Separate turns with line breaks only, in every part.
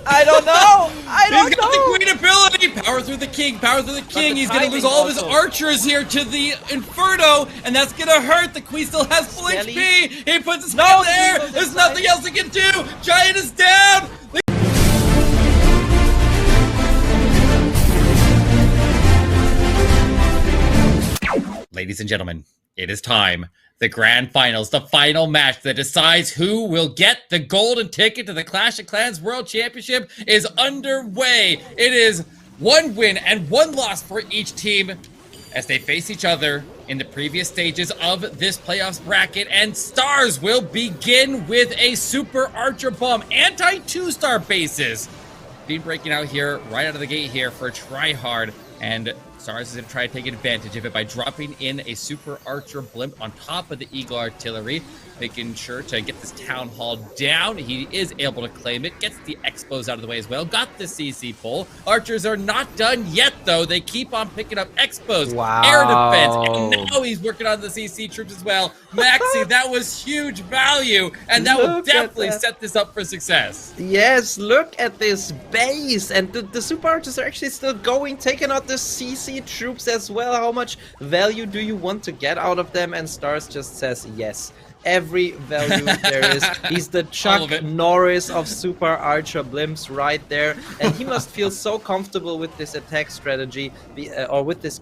I don't know. I don't
He's got
know.
the queen ability. Power through the king. Power through the king. He's gonna lose all of his archers here to the Inferno, and that's gonna hurt. The queen still has full HP. He puts his hand there. There's nothing else he can do. Giant is down. Ladies and gentlemen, it is time. The grand finals, the final match that decides who will get the golden ticket to the Clash of Clans World Championship is underway. It is one win and one loss for each team as they face each other in the previous stages of this playoffs bracket. And Stars will begin with a Super Archer Bomb anti-2-star basis. Being breaking out here right out of the gate here for Tryhard, and Stars is going to try to take advantage of it by dropping in a Super Archer blimp on top of the Eagle Artillery, making sure to get this Town Hall down. He is able to claim it, gets the Expos out of the way as well, got the CC pull. Archers are not done yet, though. They keep on picking up Expos, air defense, and now he's working on the CC troops as well. Maxi, that was huge value, and that will definitely set this up for success.
Yes, look at this base, and the Super Archers are actually still going, taking out the CC troops as well. How much value do you want to get out of them? And Stars just says yes. Every value there is. He's the Chuck Norris of Super Archer blimps right there, and he must feel so comfortable with this attack strategy, or with this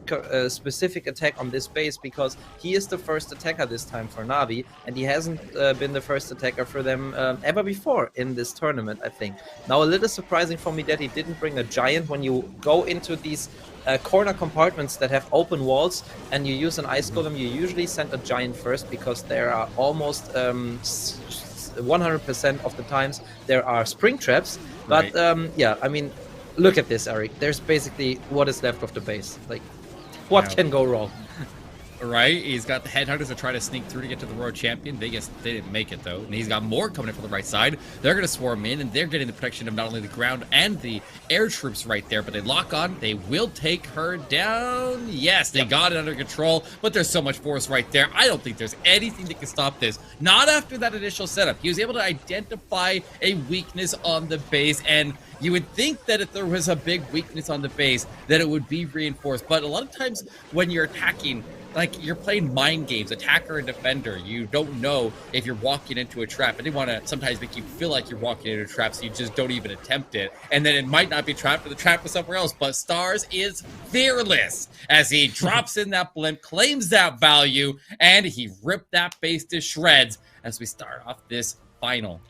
specific attack on this base, because he is the first attacker this time for Navi, and he hasn't been the first attacker for them ever before in this tournament, I think. Now, a little surprising for me that he didn't bring a giant. When you go into these corner compartments that have open walls and you use an ice golem, you usually send a giant first, because there are almost 100% of the times there are spring traps. But yeah, I mean, look at this, Eric. There's basically what is left of the base. Like, what can go wrong?
Right, he's got the headhunters to try to sneak through to get to the world champion. They didn't make it though, and he's got more coming in from the right side. They're going to swarm in, and they're getting the protection of not only the ground and the air troops right there, but they lock on. They will take her down. Yes, they got it under control, but there's so much force right there. I don't think there's anything that can stop this. Not after that initial setup. He was able to identify a weakness on the base, and you would think that if there was a big weakness on the base, that it would be reinforced. But a lot of times when you're attacking, like, you're playing mind games, attacker and defender. You don't know if you're walking into a trap, and they want to sometimes make you feel like you're walking into a trap, so you just don't even attempt it. And then it might not be trapped, but the trap is somewhere else. But Stars is fearless as he drops in that blimp, claims that value, and he ripped that base to shreds as we start off this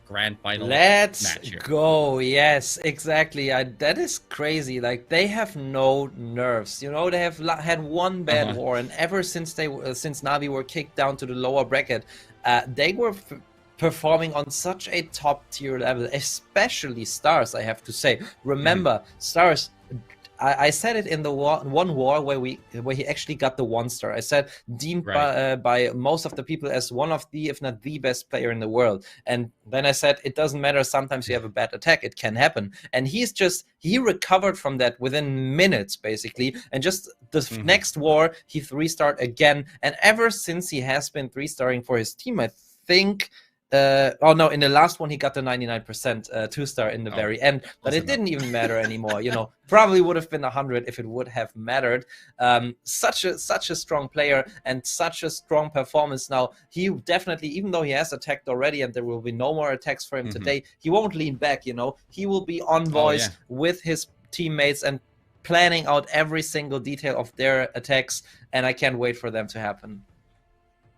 grand final
Let's
match here.
Go. Yes, exactly. That is crazy. Like, they have no nerves, you know. They have had one bad war, and ever since since Navi were kicked down to the lower bracket, they were performing on such a top tier level, especially Stars, I have to say. Remember, Stars, I said it in the one war where he actually got the 1-star. I said deemed by most of the people as one of the, if not the best player in the world. And then I said it doesn't matter. Sometimes you have a bad attack. It can happen. And he recovered from that within minutes, basically. And just the next war, he 3-starred again. And ever since, he has been 3-starring for his team, I think. Oh no, in the last one he got the 99% 2-star in the very end, but it didn't even matter anymore. You know, probably would have been 100 if it would have mattered. Such a strong player and such a strong performance. Now, he definitely, even though he has attacked already and there will be no more attacks for him today, he won't lean back. You know, he will be on voice with his teammates and planning out every single detail of their attacks, and I can't wait for them to happen.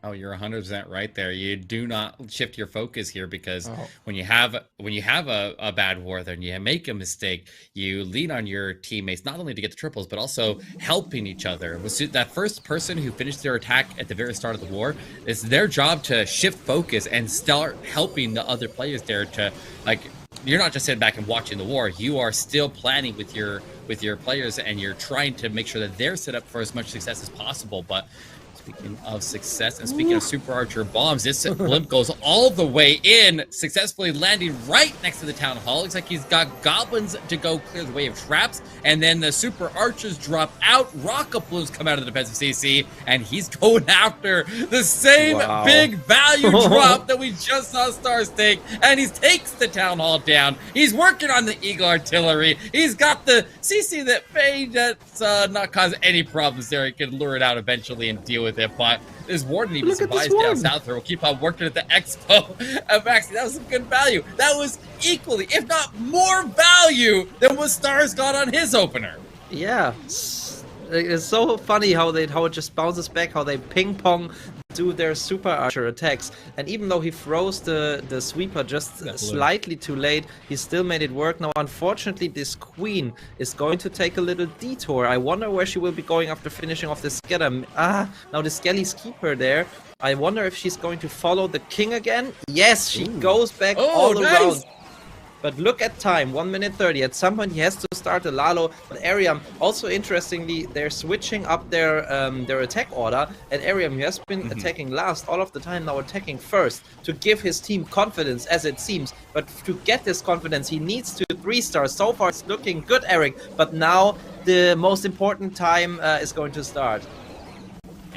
Oh, you're 100% right there. You do not shift your focus here, because when you have a bad war, then you make a mistake, you lean on your teammates not only to get the triples, but also helping each other. That first person who finished their attack at the very start of the war, it's their job to shift focus and start helping the other players there to, like, you're not just sitting back and watching the war. You are still planning with your players, and you're trying to make sure that they're set up for as much success as possible. But Speaking of success and speaking of Super Archer bombs, this blimp goes all the way in, successfully landing right next to the Town Hall. Looks like he's got goblins to go clear the way of traps, and then the Super Archers drop out. Rocket Balloons come out of the defensive CC, and he's going after the same big value drop that we just saw Stars take, and he takes the Town Hall down. He's working on the Eagle Artillery. He's got the CC that may not cause any problems there. He can lure it out eventually and deal with it, but this Warden even survives down south there. We'll keep on working at the Expo. Maxi, that was some good value. That was equally, if not more value than what Stars got on his opener.
Yeah, it's so funny how it just bounces back, how they ping pong do their Super Archer attacks, and even though he froze the sweeper just slightly too late, he still made it work. Now unfortunately this queen is going to take a little detour. I wonder where she will be going after finishing off the scatter. Now the Skelly's keeper there. I wonder if she's going to follow the king again. Yes, she goes back all around. But look at time, 1 minute 30. At some point he has to start a Lalo. But Ariam, also interestingly, they're switching up their attack order. And Ariam, who has been attacking last all of the time, now attacking first to give his team confidence, as it seems. But to get this confidence, he needs to 3 stars. So far it's looking good, Eric. But now the most important time is going to start.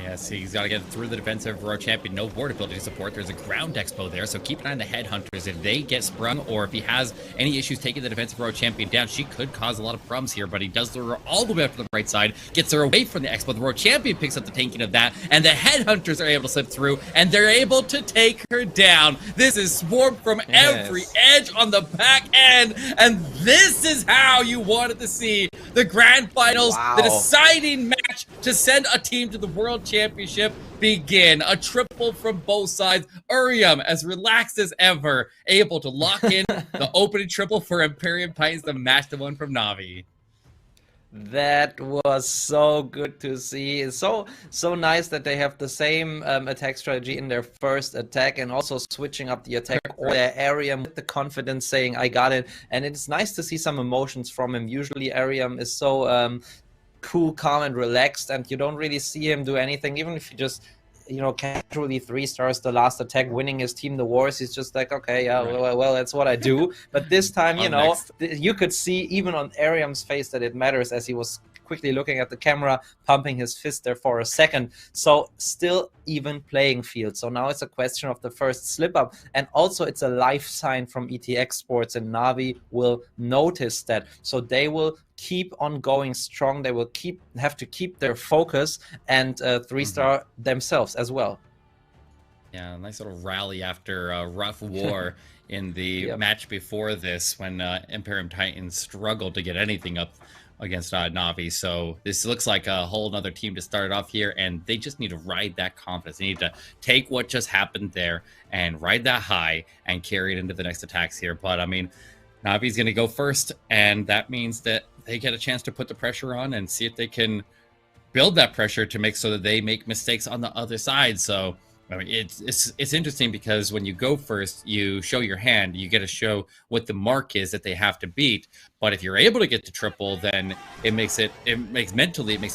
Yes, he's got to get through the defensive World Champion. No board ability support. There's a ground expo there, so keep an eye on the Headhunters. If they get sprung, or if he has any issues taking the defensive World Champion down, she could cause a lot of problems here, but he does lure her all the way up to the right side, gets her away from the expo. The World Champion picks up the tanking of that, and the Headhunters are able to slip through, and they're able to take her down. This is swarm from every edge on the back end, and this is how you wanted to see the grand finals, the deciding match to send a team to the World Championship begin. A triple from both sides. Uriam, as relaxed as ever, able to lock in the opening triple for Imperium Titans to match the one from Navi.
That was so good to see. It's so nice that they have the same attack strategy in their first attack, and also switching up the attack or their Ariam with the confidence saying, I got it. And it's nice to see some emotions from him. Usually Ariam is so cool, calm, and relaxed, and you don't really see him do anything. Even if he just, casually 3 stars the last attack, winning his team the wars, he's just like, okay, yeah, well, that's what I do. But this time, you could see even on Ariam's face that it matters, as he was quickly looking at the camera, pumping his fist there for a second. So still even playing field. So now it's a question of the first slip up, and also it's a life sign from Xsports, and Navi will notice that. So they will keep on going strong. They will have to keep their focus and 3-star themselves as well.
Yeah, nice little rally after a rough war in the match before this, when Imperium Titans struggled to get anything up against Navi. So this looks like a whole other team to start off here, and they just need to ride that confidence. They need to take what just happened there and ride that high and carry it into the next attacks here. But I mean, Navi's going to go first, and that means that they get a chance to put the pressure on and see if they can build that pressure to make so that they make mistakes on the other side. So I mean, it's interesting, because when you go first, you show your hand, you get to show what the mark is that they have to beat. But if you're able to get to triple, then it makes it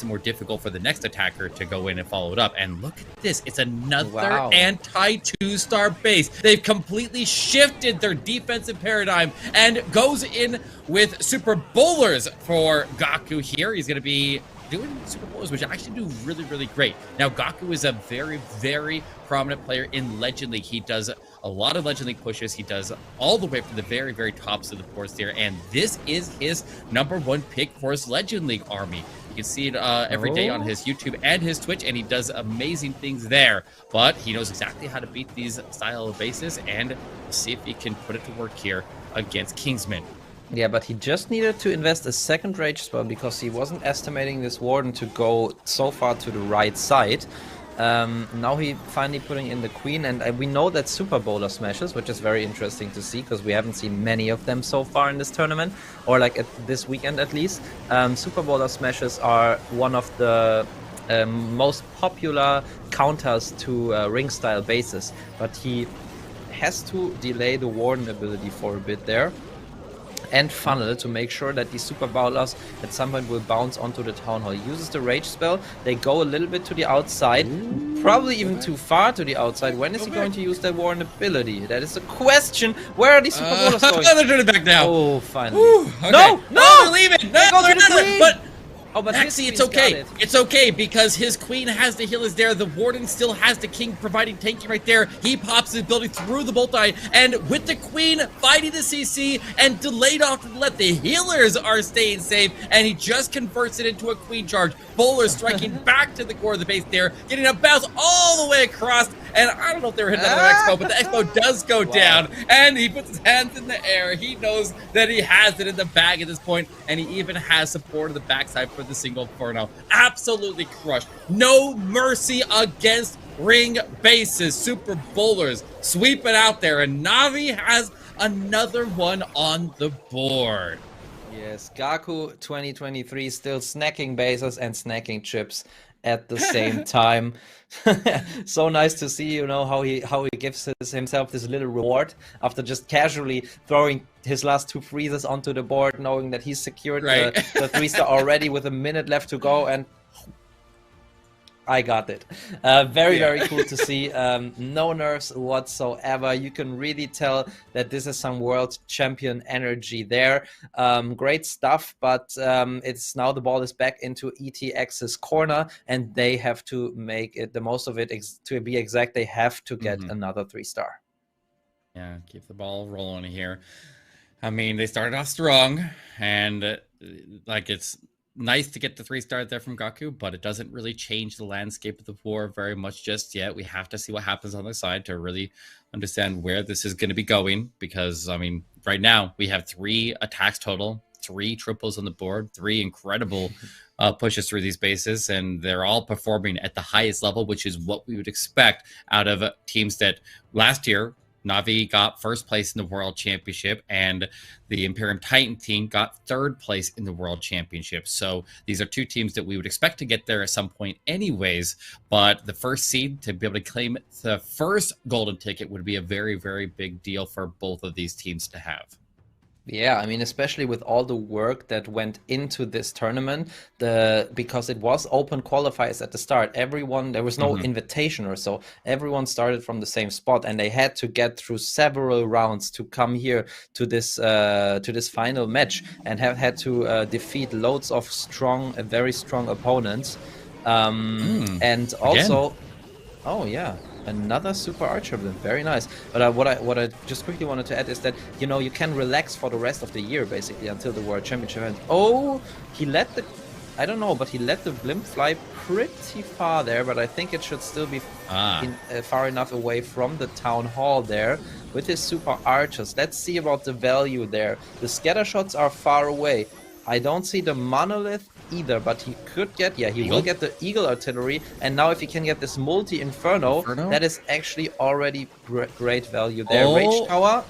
more difficult for the next attacker to go in and follow it up. And look at this, it's another anti-2-star base. They've completely shifted their defensive paradigm and goes in with super bowlers for Gaku here. He's going to be doing super bowlers, which actually do really, really great. Now, Gaku is a very, very prominent player in Legend League. He does a lot of Legend League pushes. He does all the way from the very, very tops of the boards there. And this is his #1 pick for his Legend League army. You can see it every day on his YouTube and his Twitch, and he does amazing things there. But he knows exactly how to beat these style of bases, and we'll see if he can put it to work here against Kingsman.
Yeah, but he just needed to invest a second rage spell, because he wasn't estimating this Warden to go so far to the right side. Now he finally putting in the Queen, and we know that Super Bowler smashes, which is very interesting to see, because we haven't seen many of them so far in this tournament, or like at this weekend at least. Super Bowler smashes are one of the most popular counters to ring-style bases, but he has to delay the Warden ability for a bit there. and funnel to make sure that these super bowlers at some point will bounce onto the town hall. He uses the rage spell. They go a little bit to the outside, probably even too far to the outside. When is he going to use that warren ability? That is the question. Where are these super bowlers going?
They're turning back now.
Oh, finally.
Okay.
No,
they're leaving. No,
go to
they're
the
not.
queen.
But
oh, but
actually, it's okay. It's okay because his queen has the healers there. The warden still has the king providing tanking right there. He pops his ability through the multi, and with the queen fighting the CC and delayed off to the left, the healers are staying safe, and he just converts it into a queen charge. Bowler striking back to the core of the base there, getting a bounce all the way across. And I don't know if they were hitting another Expo, but the Expo does go down, and he puts his hands in the air. He knows that he has it in the bag at this point, and he even has support of the backside for the single Inferno. Absolutely crushed. No mercy against ring bases. Super bowlers sweep it out there, and Navi has another one on the board.
Yes, Gaku 2023 still snacking bases and snacking chips at the same time. So nice to see, you know, how he gives himself this little reward after just casually throwing his last 2 freezes onto the board, knowing that he's secured the 3-star already with a minute left to go, and I got it. Very cool to see. No nerfs whatsoever. You can really tell that this is some world champion energy there. Great stuff, but it's now the ball is back into ETX's corner, and they have to make it the most of it. To be exact, they have to get another 3-star.
Yeah, keep the ball rolling here. I mean, they started off strong, and like it's nice to get the 3-star there from Gaku, but it doesn't really change the landscape of the war very much just yet. We have to see what happens on their side to really understand where this is going to be going, because, I mean, right now we have 3 attacks total, 3 triples on the board, 3 incredible pushes through these bases, and they're all performing at the highest level, which is what we would expect out of teams that last year Navi got first place in the World Championship, and the Imperium Titan team got 3rd place in the World Championship. So these are 2 teams that we would expect to get there at some point anyways, but the first seed to be able to claim the first golden ticket would be a very, very big deal for both of these teams to have.
Yeah, I mean, especially with all the work that went into this tournament, because it was open qualifiers at the start. Everyone, there was no invitation or so. Everyone started from the same spot, and they had to get through several rounds to come here to this final match, and have had to defeat loads of very strong opponents. And also, oh yeah. Another super archer blend, very nice. But what I just quickly wanted to add is that, you know, you can relax for the rest of the year basically until the World Championship ends. Oh, he let the, I don't know, but he let the blimp fly pretty far there. But I think it should still be far enough away from the town hall there with his super archers. Let's see about the value there. The scatter shots are far away. I don't see the monolith either, but he could get, he will get the eagle artillery, and now if he can get this multi-inferno, that is actually already great value there. Rage tower.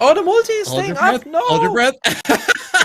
Oh, the multi is staying up. No,
hold your breath.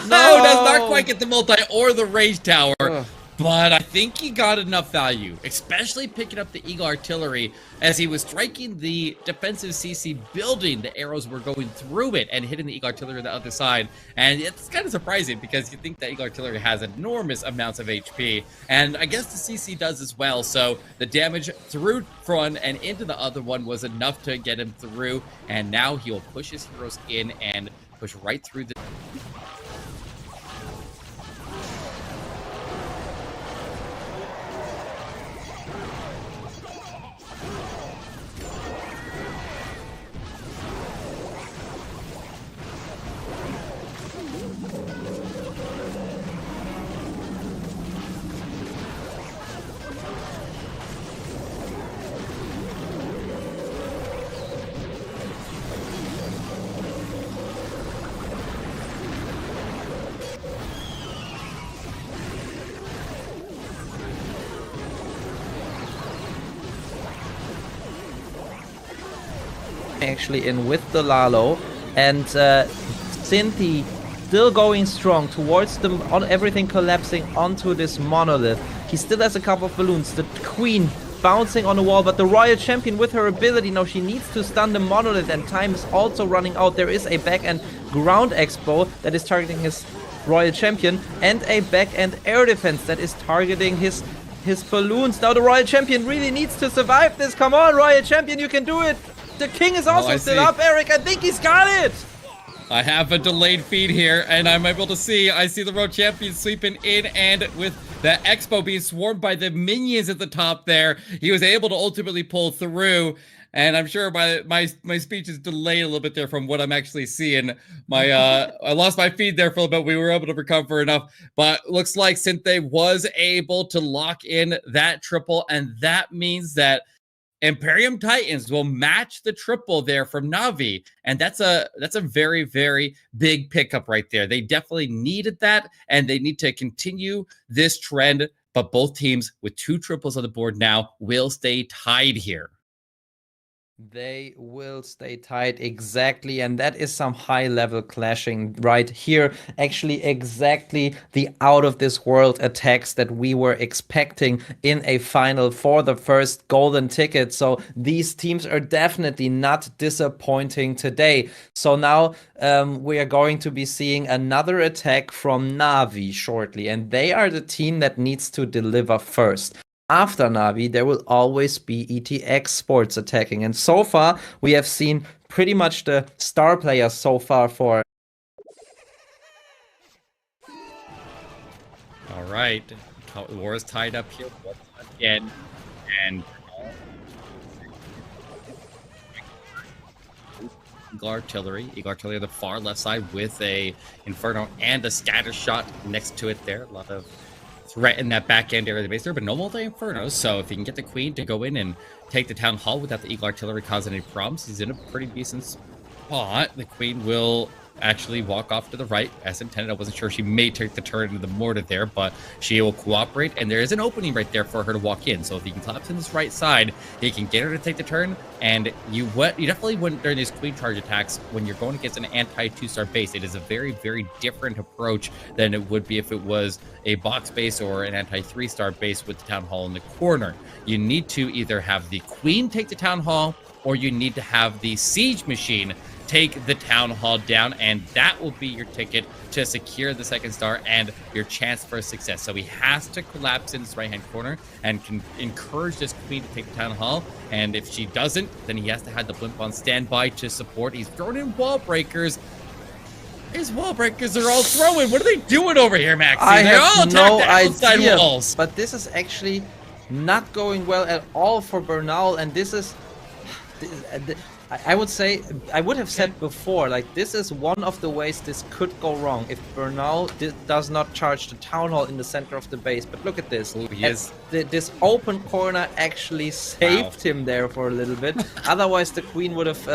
No, does not quite get the multi or the rage tower. But I think he got enough value, especially picking up the Eagle Artillery as he was striking the defensive CC building. The arrows were going through it and hitting the Eagle Artillery on the other side. And it's kind of surprising because you think that Eagle Artillery has enormous amounts of HP. And I guess the CC does as well. So the damage through front and into the other one was enough to get him through. And now he'll push his heroes in and push right through the...
actually in with the Lalo, and Cynthia still going strong towards them, on everything collapsing onto this monolith. He still has a couple of balloons. The queen bouncing on the wall, but the Royal Champion with her ability, now she needs to stun the Monolith, and time is also running out. There is a back-end ground expo that is targeting his Royal Champion, and a back-end air defense that is targeting his balloons. Now the Royal Champion really needs to survive this. Come on, Royal Champion, you can do it. The King is also still up, Eric. I think he's got it.
I have a delayed feed here, and I'm able to see. I see the World Champion sweeping in, and with the Expo being swarmed by the minions at the top there, he was able to ultimately pull through. And I'm sure my speech is delayed a little bit there from what I'm actually seeing. I lost my feed there for a little bit. We were able to recover enough, but looks like Sinthe was able to lock in that triple, and that means that Imperium Titans will match the triple there from Navi, and that's a very, very big pickup right there. They definitely needed that, and they need to continue this trend, but both teams with 2 triples on the board now will stay tied here.
They will stay tight, exactly, and that is some high-level clashing right here. Actually, exactly the out-of-this-world attacks that we were expecting in a final for the first golden ticket. So these teams are definitely not disappointing today. So now we are going to be seeing another attack from Navi shortly, and they are the team that needs to deliver first. After Navi, there will always be Xsports attacking. And so far, we have seen pretty much the star players so far for...
All right. The war is tied up here once again. And Eagle Artillery on the far left side with a Inferno and a scatter shot next to it there. A lot of threat in that back end area of the base there, but no multi-infernos. So if you can get the Queen to go in and take the Town Hall without the Eagle Artillery causing any problems, he's in a pretty decent spot. The Queen will actually walk off to the right as intended. I wasn't sure she may take the turn into the mortar there, but she will cooperate, and there is an opening right there for her to walk in. So if you can collapse in this right side, he can get her to take the turn, and you definitely wouldn't during these Queen charge attacks when you're going against an anti-2-star base. It is a very, very different approach than it would be if it was a box base or an anti-3-star base with the Town Hall in the corner. You need to either have the Queen take the Town Hall, or you need to have the Siege Machine take the Town Hall down, and that will be your ticket to secure the 2nd star and your chance for success. So he has to collapse in this right-hand corner and can encourage this Queen to take the Town Hall, and if she doesn't, then he has to have the Blimp on standby to support. He's thrown in wall breakers. His wall breakers are all throwing. What are they doing over here, Maxi? They're all
no
outside
idea,
walls.
but this is actually not going well at all for Bernal, and this is... I would say, I would have said before, like, this is one of the ways this could go wrong if Bernal does not charge the Town Hall in the center of the base. But look at this. This open corner actually saved him there for a little bit. Otherwise, the Queen would have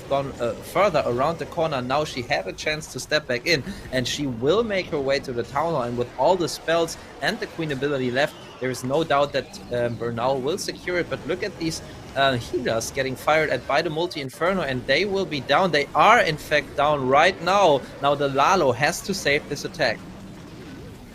gone further around the corner. Now she had a chance to step back in, and she will make her way to the Town Hall. And with all the spells and the Queen ability left, there is no doubt that Bernal will secure it. But look at these healers getting fired at by the multi-inferno, and they will be down. They are in fact down right now. Now the Lalo has to save this attack.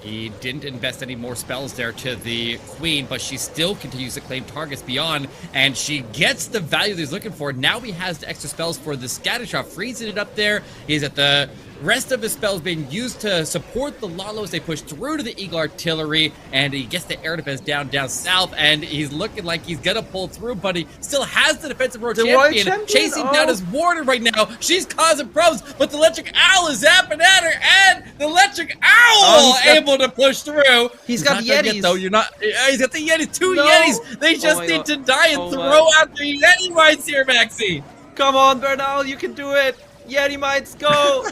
He didn't invest any more spells there to the Queen, but she still continues to claim targets beyond, and she gets the value that he's looking for. Now he has the extra spells for the scatter shot, freezing it up there. He's at the rest of his spells being used to support the Lalo as they push through to the Eagle Artillery, and he gets the air defense down south, and he's looking like he's gonna pull through, but he still has the defensive Royal Champion chasing down his warden right now. She's causing problems, but the Electric Owl is zapping at her, and the Electric Owl able to push through.
He's got Yetis.
Yet, though. He's got the Yetis, 2 Yetis. They just need to die and throw out the Yeti mites here, Maxi.
Come on, Bernal, you can do it. Yeti mites, go.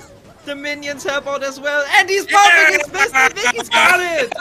The minions help out as well, and he's bumping his fist. I think he's got it.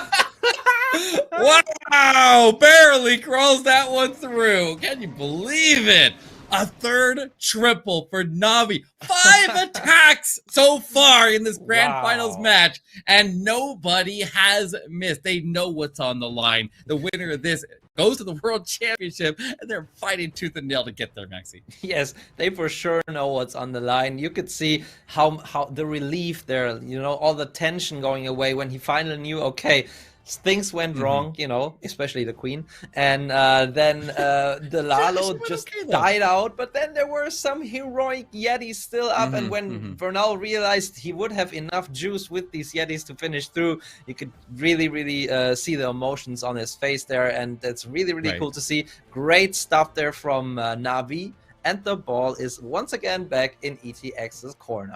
Wow, barely crawls that one through. Can you believe it? A third triple for Navi. 5 attacks so far in this grand finals match, and nobody has missed. They know what's on the line. The winner of this goes to the World Championship, and they're fighting tooth and nail to get there, Maxi.
Yes, they for sure know what's on the line. You could see how the relief there, you know, all the tension going away when he finally knew, okay, things went wrong, you know, especially the queen, and then the Lalo just died out. But then there were some heroic Yetis still up, and when Vernal realized he would have enough juice with these Yetis to finish through, you could really, really see the emotions on his face there, and it's really, really cool to see. Great stuff there from Navi, and the ball is once again back in ETX's corner.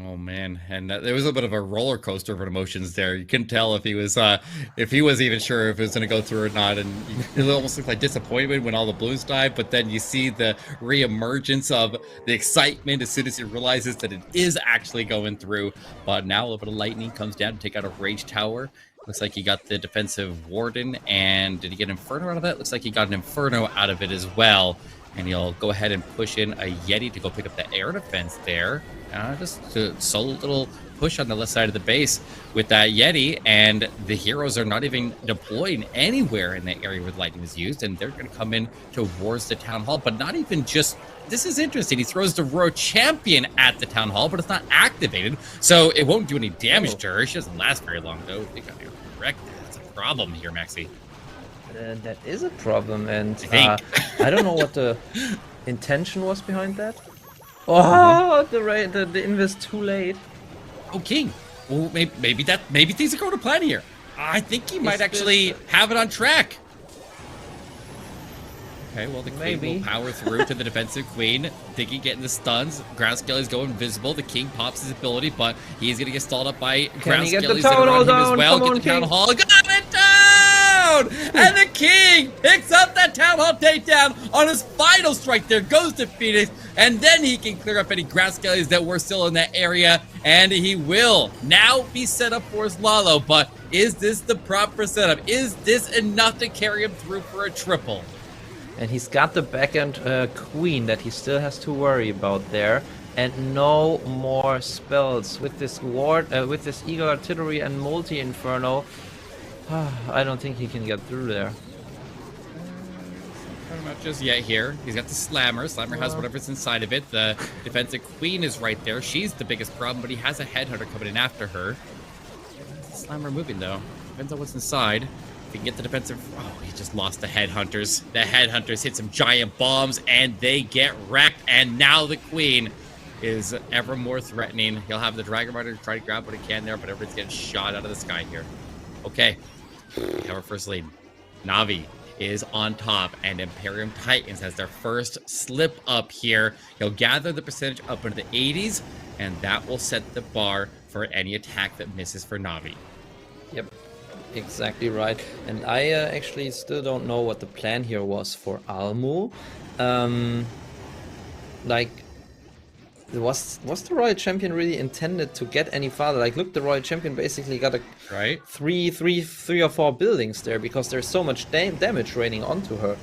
Oh man, and there was a bit of a roller coaster of emotions there. You couldn't tell if he was even sure if it was going to go through or not, and it almost looked like disappointment when all the blues died. But then you see the reemergence of the excitement as soon as he realizes that it is actually going through. But now a little bit of lightning comes down to take out a rage tower. Looks like he got the defensive warden, and did he get Inferno out of that? Looks like he got an Inferno out of it as well. And he'll go ahead and push in a Yeti to go pick up the air defense there. Just a solo little push on the left side of the base with that Yeti, and the heroes are not even deploying anywhere in the area where lightning is used, and they're going to come in towards the town hall, but not even just. This is interesting. He throws the Royal Champion at the town hall, but it's not activated, so it won't do any damage to her. She doesn't last very long, though. They got to correct that. That's a problem here, Maxi.
That is a problem, and I don't know what the intention was behind that. Oh, the invest too late.
Oh, King. Well, maybe things are going to plan here. I think he might actually have it on track. Okay, well, the Queen will power through to the defensive Queen. Diggy getting the stuns. Ground Skelly's going invisible. The King pops his ability, but he's going to get stalled up by Ground Skelly's that are on him as well. Get the Town Hall. Got it down! And the King picks up that Town Hall takedown on his final strike there. Goes to Phoenix, and then he can clear up any Ground Skellies that were still in that area, and he will now be set up for his Lalo. But is this the proper setup? Is this enough to carry him through for a triple?
And he's got the backend Queen that he still has to worry about there, and no more spells with this ward, with this Eagle Artillery and Multi Inferno. I don't think he can get through there.
Not just yet here. He's got the Slammer. Slammer has whatever's inside of it. The defensive Queen is right there. She's the biggest problem, but he has a Headhunter coming in after her. Slammer moving though. Depends on what's inside. If he can get the defensive... Oh, he just lost the Headhunters. The Headhunters hit some giant bombs, and they get wrecked. And now the Queen is ever more threatening. He'll have the Dragon Rider try to grab what he can there, but everybody's getting shot out of the sky here. Okay. We have our first lead. Navi is on top, and Imperium Titans has their first slip up here. He'll gather the percentage up into the 80s, and that will set the bar for any attack that misses for Navi.
Yep. Exactly right, and I actually still don't know what the plan here was for Almu. Like, was the Royal Champion really intended to get any farther? Like, look, the Royal Champion basically got a three or four buildings there because there's so much damage raining onto her.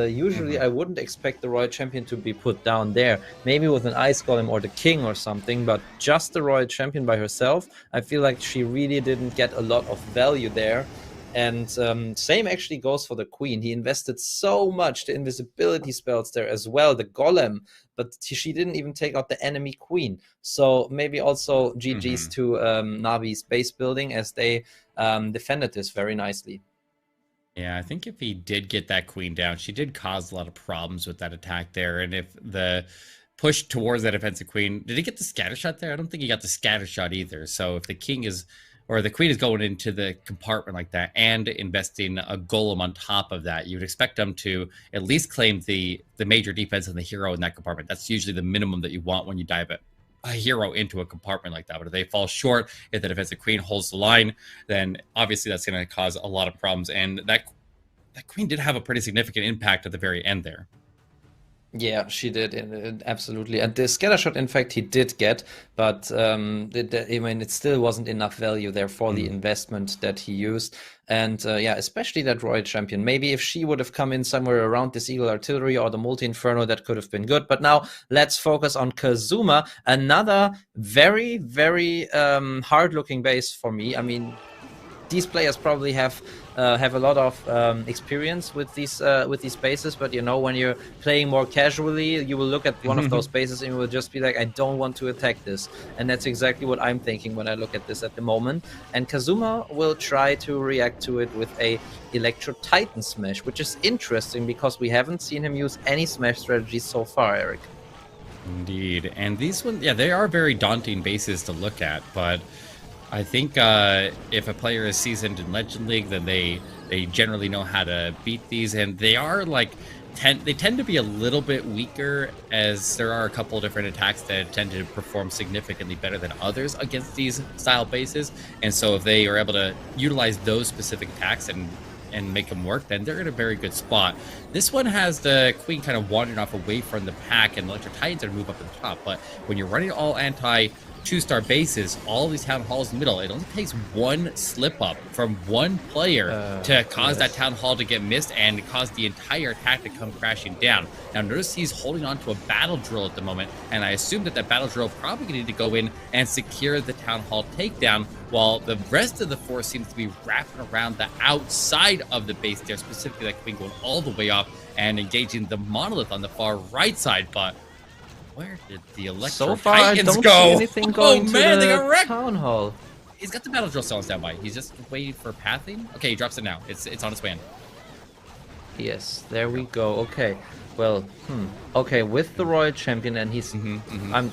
Usually I wouldn't expect the Royal Champion to be put down there. Maybe with an Ice Golem or the King or something, but just the Royal Champion by herself, I feel like she really didn't get a lot of value there. And same actually goes for the Queen. He invested so much the invisibility spells there as well, the Golem, but she didn't even take out the enemy Queen. So maybe also GG's to Navi's base building, as they defended this very nicely.
Yeah, I think if he did get that Queen down, she did cause a lot of problems with that attack there. And if the push towards that offensive Queen, did he get the scatter shot there? I don't think he got the scatter shot either. So if the King is, or the Queen is going into the compartment like that and investing a Golem on top of that, you would expect them to at least claim the major defense and the hero in that compartment. That's usually the minimum that you want when you dive a hero into a compartment like that. But if they fall short, if the defensive Queen holds the line, then obviously that's going to cause a lot of problems. And that Queen did have a pretty significant impact at the very end there.
Yeah, she did, absolutely. And the scatter shot, in fact, he did get, but I mean, it still wasn't enough value there for the investment that he used. And yeah, especially that Royal Champion. Maybe if she would have come in somewhere around this Eagle Artillery or the Multi-Inferno, that could have been good. But now let's focus on Kazuma, another very, very hard-looking base for me. I mean, these players probably have a lot of experience with these bases, but you know, when you're playing more casually, you will look at one of those bases and you will just be like, I don't want to attack this. And that's exactly what I'm thinking when I look at this at the moment. And Kazuma will try to react to it with a Electro Titan Smash, which is interesting because we haven't seen him use any Smash strategies so far, Eric.
Indeed. And these ones, yeah, they are very daunting bases to look at, but I think if a player is seasoned in Legend League, then they generally know how to beat these, and they are like they tend to be a little bit weaker, as there are a couple of different attacks that tend to perform significantly better than others against these style bases. And so if they are able to utilize those specific attacks and make them work, then they're in a very good spot. This one has the Queen kind of wandering off away from the pack, and the Electro Titans are to move up to the top. But when you're running all anti 2-star bases, all these town halls in the middle, it only takes one slip up from one player to cause that town hall to get missed and cause the entire attack to come crashing down. Now notice he's holding on to a battle drill at the moment, and I assume that battle drill probably going to need to go in and secure the town hall takedown, while the rest of the force seems to be wrapping around the outside of the base there, specifically that Queen going all the way up and engaging the monolith on the far right side. But where did the Electro Titans go?
See anything going
oh man,
to
they got wrecked.
Town hall.
He's got the battle drill still on standby. He's just waiting for pathing. Okay, he drops it now. It's on its way in.
Yes, there we go. Okay, well, okay, with the Royal Champion, and he's,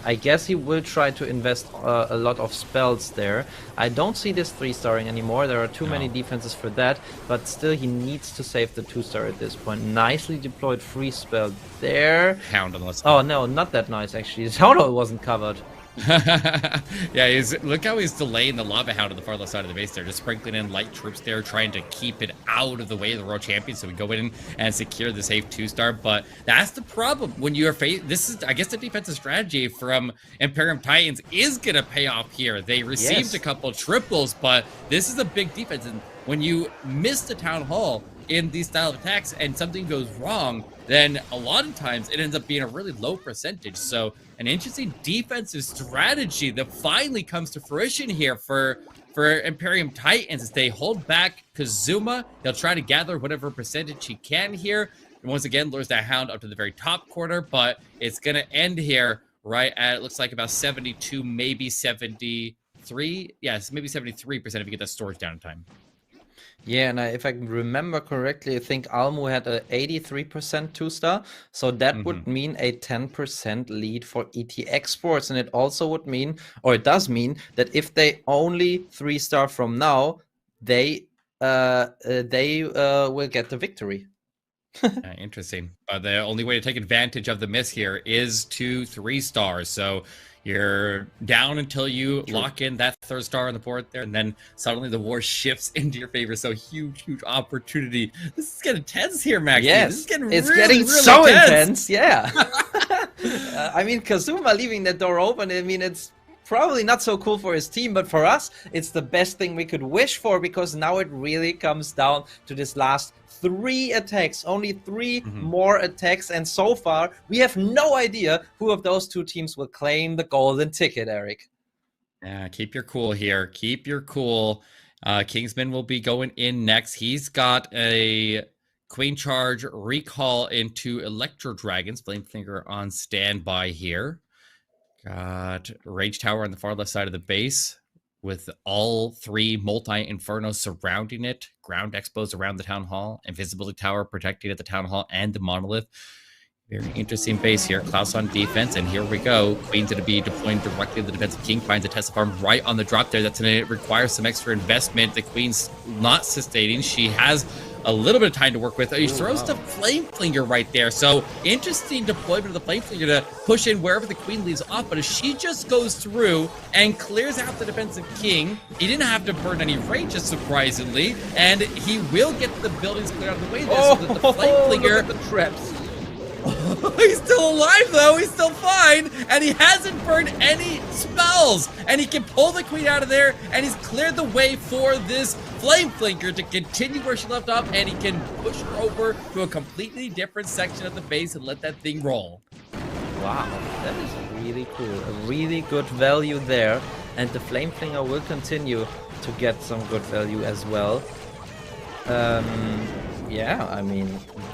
I guess he will try to invest a lot of spells there. I don't see this 3-starring anymore. There are too many defenses for that, but still he needs to save the 2-star at this point. Nicely deployed free spell there.
Hound on the left.
Oh no, not that nice actually. His Hound wasn't covered.
Yeah, look how he's delaying the Lava Hound on the far left side of the base there, just sprinkling in light troops there, trying to keep it out of the way of the World Champion, so we go in and secure the safe 2-star. But that's the problem when you are this is, I guess, the defensive strategy from Imperium Titans is gonna pay off here. They received a couple triples, but this is a big defense, and when you miss the Town Hall in these style of attacks and something goes wrong, then a lot of times it ends up being a really low percentage. So an interesting defensive strategy that finally comes to fruition here for Imperium Titans as they hold back Kazuma. They'll try to gather whatever percentage he can here. And once again, lures that Hound up to the very top corner, but it's going to end here right at, it looks like about 72, maybe 73. Yes, maybe 73% if you get that storage down in time.
Yeah, and if I remember correctly, I think Almu had an 83% 2-star, so that would mean a 10% lead for ET Xsports, and it also would mean, or it does mean, that if they only 3-star from now, they will get the victory.
Interesting. But the only way to take advantage of the miss here is to 3-stars. So you're down until you lock in that 3rd star on the board there, and then suddenly the war shifts into your favor. So huge opportunity. This is getting tense here, Max.
Yes,
this is getting
it's
really,
getting
really
so
tense.
intense. Yeah. I mean, Kazuma leaving that door open, I mean, it's probably not so cool for his team, but for us, it's the best thing we could wish for, because now it really comes down to this last 3 attacks, only 3 more attacks, and so far we have no idea who of those 2 teams will claim the golden ticket, Eric.
Yeah, keep your cool here. Keep your cool. Kingsman will be going in next. He's got a Queen Charge recall into Electro Dragons. Flamefinger on standby here. Got Rage Tower on the far left side of the base, with all 3 multi-infernos surrounding it, ground expos around the town hall, invisibility tower protecting at the town hall and the monolith. Very interesting base here. Klaus on defense, and here we go. Queen's going to be deploying directly to the defensive king. Finds a Tesla farm right on the drop there. That's going to require some extra investment. The Queen's not sustaining. She has a little bit of time to work with. He throws the Flameflinger right there. So interesting deployment of the Flameflinger to push in wherever the Queen leaves off. But if she just goes through and clears out the defensive king, he didn't have to burn any ranges, surprisingly. And he will get the buildings cleared out of the way there, so that the Flameflinger...
Look at the traps.
He's still alive, though. He's still fine. And he hasn't burned any spells. And he can pull the Queen out of there. And he's cleared the way for this Flameflinger to continue where she left off. And he can push her over to a completely different section of the base and let that thing roll.
Wow, that is really cool. A really good value there. And the Flameflinger will continue to get some good value as well. Yeah, I mean,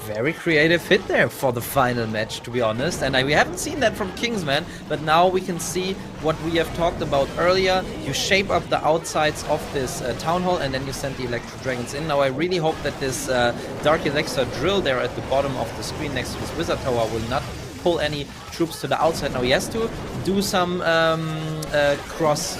very creative hit there for the final match, to be honest. And we haven't seen that from Kingsman, but now we can see what we have talked about earlier. You shape up the outsides of this town hall, and then you send the Electro Dragons in. Now, I really hope that this Dark Elixir drill there at the bottom of the screen next to this Wizard Tower will not pull any troops to the outside. Now he has to do some cross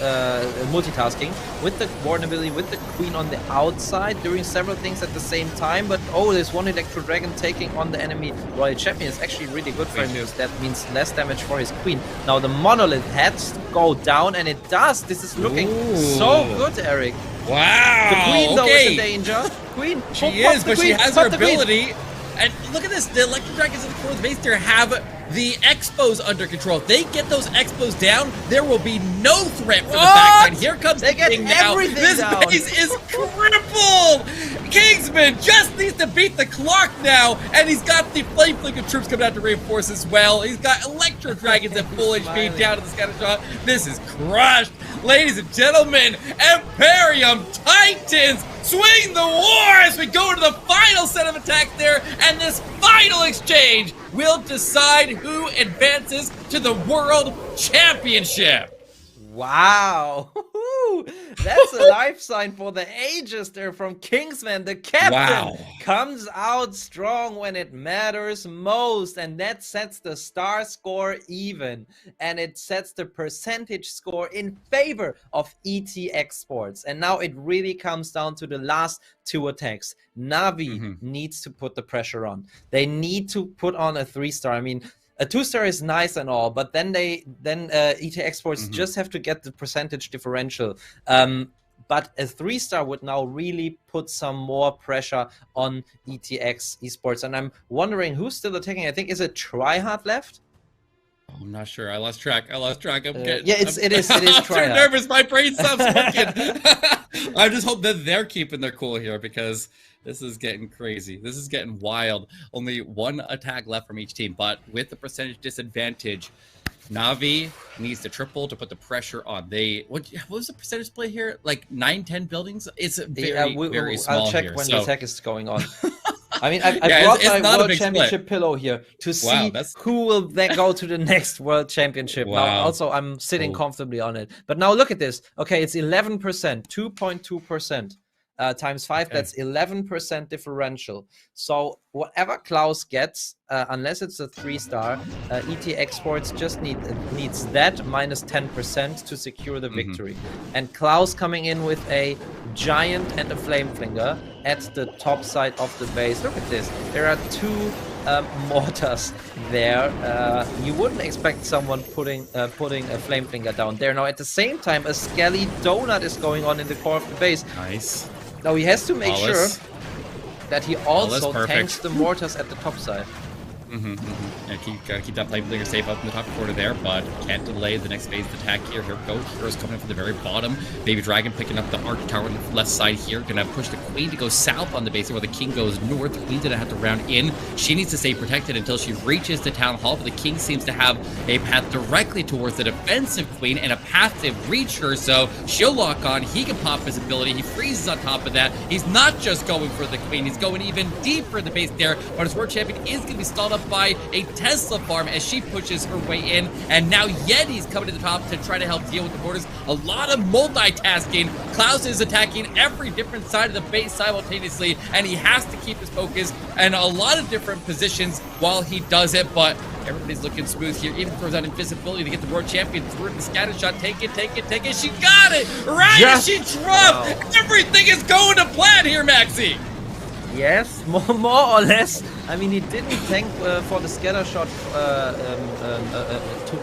multitasking with the Warden ability, with the Queen on the outside, doing several things at the same time. But oh, there's one Electro Dragon taking on the enemy Royal Champion is actually really good for him, because that means less damage for his Queen. Now the Monolith has to go down, and it does. This is looking so good, Eric.
Wow.
The Queen though is in danger. Queen,
she is, but she has her ability. And look at this, the Electro Dragons in the core of the base there have the Expos under control. If they get those Expos down, there will be no threat from the backside. Here comes the King now. This base is crippled. Kingsman just needs to beat the clock now, and he's got the Flame Flicker troops coming out to reinforce as well. He's got Electro Dragons at full HP down to the scatter shot. This is crushed. Ladies and gentlemen, Imperium Titans swing the war as we go into the final set of attacks there, and this final exchange will decide who advances to the World Championship.
Wow, that's a life sign for the ages there from Kingsman. The captain comes out strong when it matters most, and that sets the star score even, and it sets the percentage score in favor of ET Xsports. And now it really comes down to the last two attacks. Navi needs to put the pressure on. They need to put on a 3-star. I mean, a 2-star is nice and all, but then ET Xsports just have to get the percentage differential. But a 3-star would now really put some more pressure on ETX Esports. And I'm wondering who's still attacking. I think, is it Tryhard left?
I'm not sure. I lost track. I'm getting,
yeah, it is Tryhard.
I'm too nervous. My brain stops working. I just hope that they're keeping their cool here, because this is getting crazy. This is getting wild. Only one attack left from each team, but with the percentage disadvantage, Navi needs to triple to put the pressure on. What was the percentage play here? Like 9-10 buildings? It's very small.
I'll check
here,
when
so.
the attack is going on. I mean, I brought my World Championship pillow here to see who will then go to the next World Championship. Now, also, I'm sitting comfortably on it. But now look at this. Okay, it's 11%, 2.2%. Times 5, that's 11% differential. So whatever Klaus gets, unless it's a 3-star, ET Xsports just needs that minus 10% to secure the victory. And Klaus coming in with a giant and a flame flinger at the top side of the base. Look at this. There are two mortars there. You wouldn't expect someone putting a flame flinger down there. Now at the same time, a skelly donut is going on in the core of the base.
Nice.
Now he has to make sure that he also tanks the mortars at the top side.
Yeah, gotta keep that flame flinger safe up in the top corner there, but can't delay the next phase of attack here. Here we go. Heroes coming in from the very bottom. Baby Dragon picking up the Arch Tower on the left side here. Gonna push the Queen to go south on the base where the King goes north. The Queen's gonna have to round in. She needs to stay protected until she reaches the Town Hall, but the King seems to have a path directly towards the defensive Queen and a path to reach her, so she'll lock on. He can pop his ability. He freezes on top of that. He's not just going for the Queen. He's going even deeper in the base there, but his World Champion is gonna be stalled up by a Tesla farm as she pushes her way in, and now Yeti's coming to the top to try to help deal with the borders. A lot of multitasking. Klaus is attacking every different side of the base simultaneously, and he has to keep his focus in a lot of different positions while he does it, but everybody's looking smooth here. Even throws out invisibility to get the World Champion through the scatter shot. Take it. She got it! Right as she dropped! Everything is going to plan here, Maxi!
Yes, more or less. I mean, he didn't tank for the scatter shot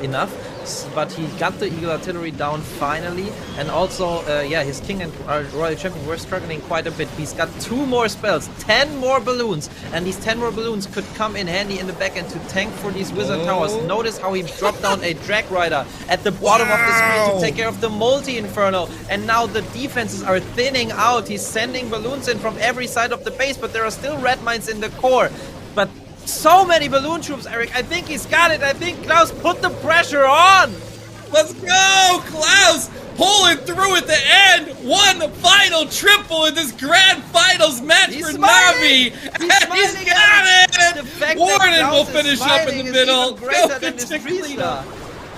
enough, but he got the Eagle Artillery down finally. And also, yeah, his King and Royal Champion were struggling quite a bit. He's got 2 more spells, 10 more balloons, and these 10 more balloons could come in handy in the back end to tank for these Wizard Towers. Notice how he dropped down a Drag Rider at the bottom of the screen to take care of the Multi-Inferno. And now the defenses are thinning out. He's sending balloons in from every side of the base, but there are still red mines in the core. But so many balloon troops, Eric. I think he's got it. I think Klaus put the pressure on.
Let's go, Klaus! Pulling through at the end. One final triple in this grand finals match for Navi. And he's got it. Warden will finish up in the middle.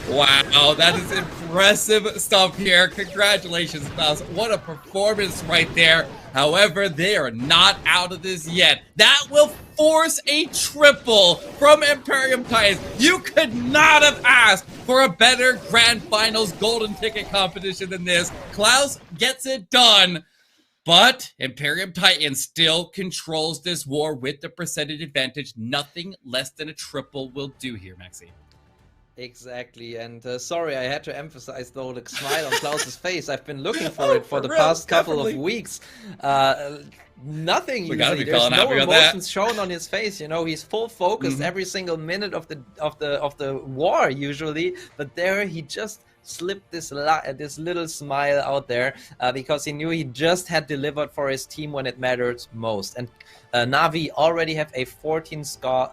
Wow, that is impressive stuff here. Congratulations, Klaus. What a performance right there. However, they are not out of this yet. That will force a triple from Imperium Titans. You could not have asked for a better Grand Finals golden ticket competition than this. Klaus gets it done. But Imperium Titans still controls this war with the percentage advantage. Nothing less than a triple will do here, Maxi.
Exactly, and sorry, I had to emphasize though the smile on Klaus's face. I've been looking for it for the past couple of weeks. Nothing.
We gotta be
There's no emotions
that.
shown on his face. You know, he's full focus every single minute of the war usually. But there, he just slipped this little smile out there because he knew he just had delivered for his team when it mattered most. And Navi already have a 14-star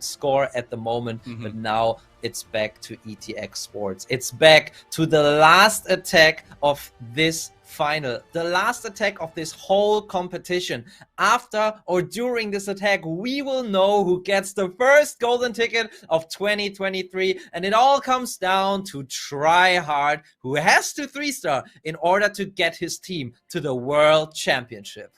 score at the moment, but now it's back to Xsports. It's back to the last attack of this final, the last attack of this whole competition. After or during this attack, we will know who gets the first golden ticket of 2023, and it all comes down to Tryhard, who has to 3-star in order to get his team to the World Championship.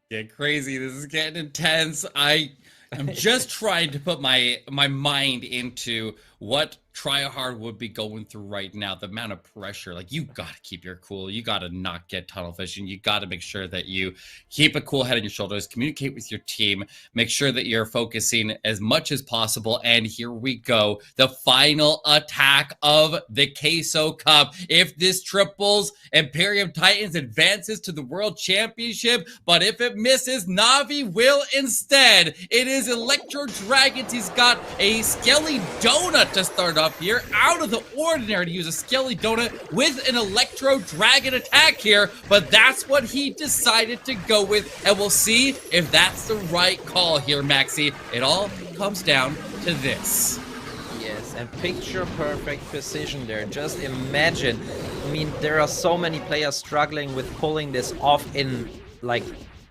Get crazy. This is getting intense. I'm just trying to put my mind into what Tryhard would be going through right now. The amount of pressure, like, you got to keep your cool. You got to not get tunnel vision. You got to make sure that you keep a cool head on your shoulders, communicate with your team, make sure that you're focusing as much as possible. And here we go. The final attack of the Queso Cup. If this triples, Imperium Titans advances to the World Championship. But if it misses, Navi will instead. It is Electro Dragons. He's got a Skelly Donut to start off here. Out of the ordinary to use a Skelly Donut with an Electro Dragon attack here, but that's what he decided to go with, and we'll see if that's the right call here, Maxi. It all comes down to this.
Yes, and picture perfect precision there. Just imagine. I mean, there are so many players struggling with pulling this off in like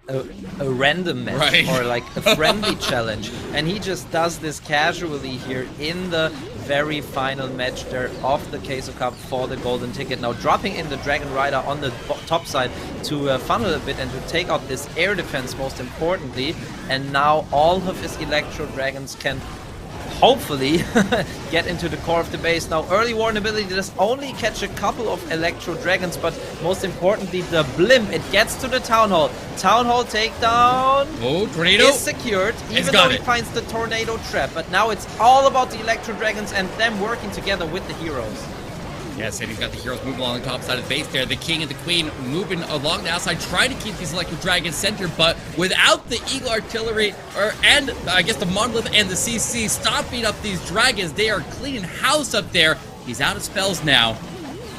a random match, right, or like a friendly challenge, and he just does this casually here in the very final match there of the Queso Cup for the golden ticket. Now dropping in the Dragon Rider on the top side to funnel a bit and to take out this air defense most importantly, and now all of his Electro Dragons can hopefully get into the core of the base. Now early warn ability does only catch a couple of Electro Dragons, but most importantly the blimp, it gets to the Town Hall. Town Hall takedown is secured, even though he finds the tornado trap. But now it's all about the Electro Dragons and them working together with the heroes.
Yes, and he's got the heroes moving along the top side of the base there. The king and the queen moving along the outside, trying to keep these Electro Dragons centered, but without the Eagle Artillery, and I guess the Monolith and the CC stopping up these dragons, they are cleaning house up there. He's out of spells now.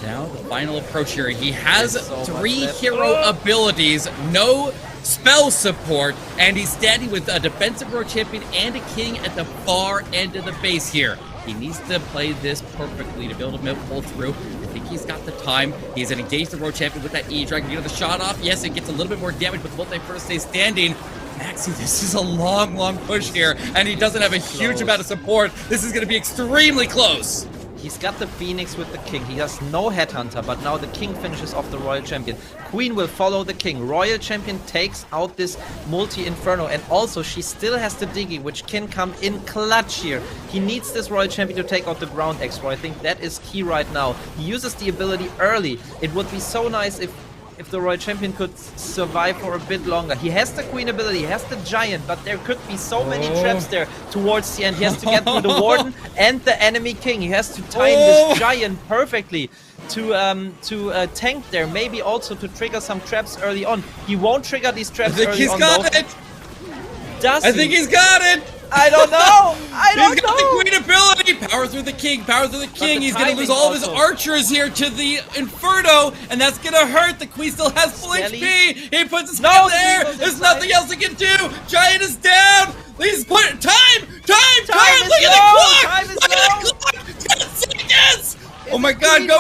Now the final approach here. He has three hero abilities, no spell support, and he's standing with a defensive world champion and a king at the far end of the base here. He needs to play this perfectly to be able to pull through. I think he's got the time. He's engaged the world champion with that E-Dragon. Get the shot off. Yes, it gets a little bit more damage, but the multi-first stays standing. Maxi, this is a long, long push here, and he doesn't have a huge amount of support. This is going to be extremely close.
He's got the Phoenix with the King. He has no Headhunter, but now the King finishes off the Royal Champion. Queen will follow the King. Royal Champion takes out this multi-Inferno, and also she still has the Diggy, which can come in clutch here. He needs this Royal Champion to take out the Ground Explorer. I think that is key right now. He uses the ability early. It would be so nice if the Royal Champion could survive for a bit longer. He has the Queen ability, he has the Giant, but there could be so many traps there towards the end. He has to get through the Warden and the enemy King. He has to time this Giant perfectly to tank there, maybe also to trigger some traps early on. He won't trigger these traps early on. I think he's got it!
I think he's got it!
I don't know! He's got
the Queen ability! Power through the King, power through the King. He's gonna lose all of his archers here to the Inferno, and that's gonna hurt. The Queen still has full HP! He puts his hand there! There's nothing else he can do! Giant is down! He's put time! Look at the clock! Look at the clock! 10 seconds! Oh my god, go!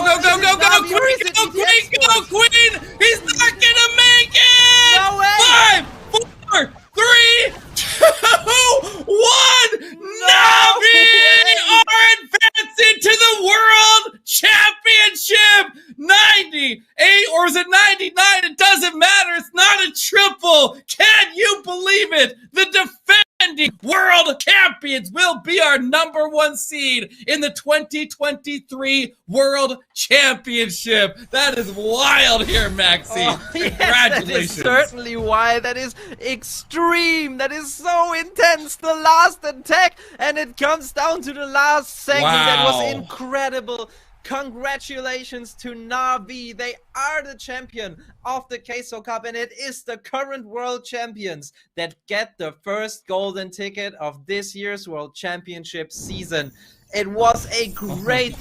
#1 seed in the 2023 World Championship. That is wild here, Maxi.
Oh, yes,
Congratulations.
that is certainly wild. That is extreme. That is so intense. The last attack, and it comes down to the last segment. That was incredible. Congratulations to Navi. They are the champion of the Queso Cup, and it is the current world champions that get the first golden ticket of this year's World Championship season. It was a great